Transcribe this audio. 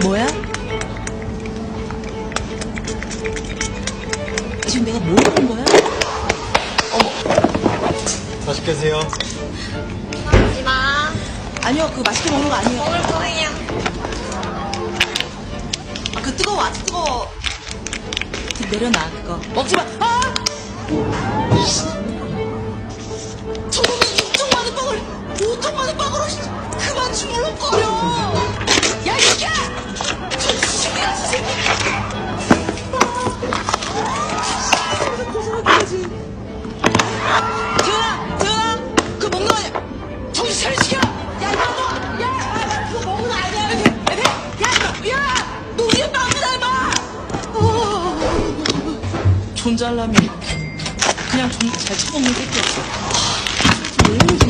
뭐야? 지금 내가 뭘 본 거야? 맛있게 드세요. 먹지 마. 아니요, 그거 맛있게 먹는 거 아니에요. 먹을 거예요. 아, 그 뜨거워, 아주 뜨거워. 내려놔, 그거. 먹지 마! 아! 저놈이 6종 많은 빵을 5종 많은 빵으로 그만 주물럭거려! 야, 이 새끼야! 저 새끼야, 저 새끼! 재현아! 그거 먹는 거 아니야! 정신 차리시켜! 야, 이거 먹어! 야! 그거 먹는 거 아니야! 야! 야! 너 우리의 빵이다, 임마! 존잘라면 그냥 잘 처먹는 새끼였어. 왜 이러지?